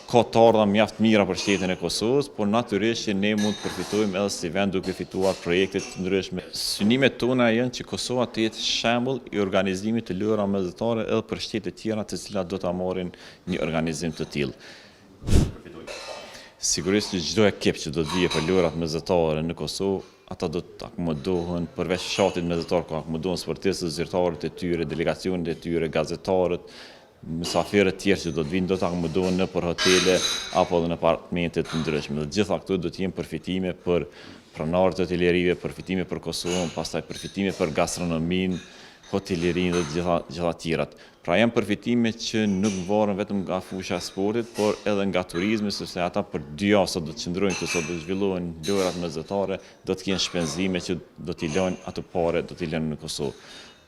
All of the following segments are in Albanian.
ka të ardha mjaft mira për shtetin e Kosovës, por natyrisht që ne mund të përfitojmë edhe si vend duke fituar projekte të ndryshme. Synimet tona janë që Kosova të jetë shembull i organizimit të lojrave mesdhetare edhe për shtete tjera të cilat do ta marrin një organizim të tillë. Sigurisht që çdo ekip që do të vijë për lojrat mesdhetare në Kosovë, ata do të akomodohen përveç fshatit mesdhetar, ku akomodohen sportistët, zyrtarët e tyre, delegacionet e tyre, gazetarët, mysafirët tjerë që do të vinë, do të akomodohen nëpër hotele apo edhe në apartamente të ndryshme. Dhe gjitha këto do të jenë përfitime për pronarët e hotelerive, përfitime për Kosovën, pastaj përfitime për gastronominë, hotelerinë dhe gjitha tjerat. Pra janë përfitime që nuk varen vetëm nga fusha e sportit, por edhe nga turizmi, sepse ata për 2 javë sa do të qëndrojnë këtu, sa do të zhvillohen lojrat mesdhetare, do të kenë shpenzime që do t'i lënë ato pare, do t'i lënë në Kosovë.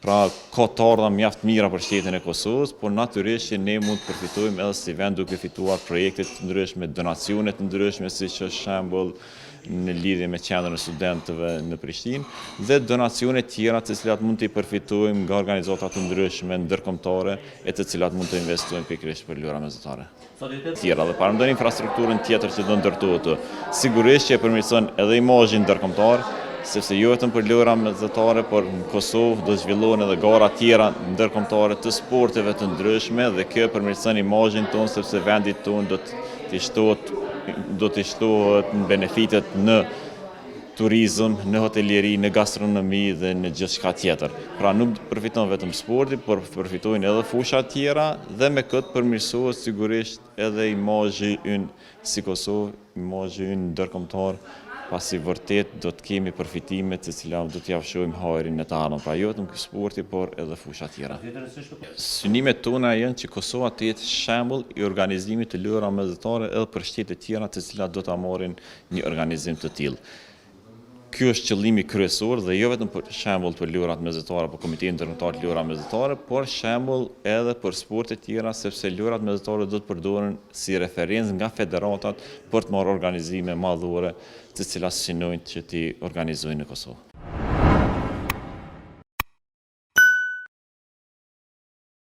Pra ka të ardha mjaft mira për shtetin e Kosovës, por natyrisht që ne mund të përfitojmë edhe si vend duke fituar projekte të ndryshme, donacione të ndryshme, siç është shembull në lidhje me qendrën e studentëve në Prishtinë, dhe donacione tjera të cilat mund t'i përfitojmë nga organizata të ndryshme ndërkombëtare e të cilat mund të investojmë pikërisht për lojra mesdhetare. Tjera dhe parandon infrastrukturën tjetër që do ndërtohet. Sigurisht që e përmirëson edhe imazhin ndërkombëtar, sepse jo vetëm për lojra mesdhetare, por në Kosovë do zhvillohen edhe gara tjera ndërkombëtare të sporteve të ndryshme dhe kjo përmirëson imazhin tonë, sepse vendi tonë do të shtohet në benefitet në turizëm, në hoteleri, në gastronomi dhe në gjithçka tjetër. Pra nuk përfiton vetëm sporti, por përfitojnë edhe fusha tjera dhe me këtë përmirësohet sigurisht edhe imazhi ynë si Kosovë, imazhi ynë ndërkombëtar, pasi vërtet do të kemi përfitime të cilat do t'i afshojmë hajrin në të ardhmen. Pra jo vetëm sporti, por edhe fusha tjera. Synimet tona janë që Kosova të jetë shembull i organizimit të lojrave mesdhetare edhe për shtete tjera të cilat do ta marrin një organizim të tillë. Ky është qëllimi kryesor dhe jo vetëm për shembull për lojrat mesdhetare apo Komitetin Ndërkombëtar të Lojrave Mesdhetare, por shembull edhe për sporte tjera, sepse lojrat mesdhetare do të përdoren si referencë nga federatat për të marrë organizime madhore të cilat synojnë që t'i organizojnë në Kosovë.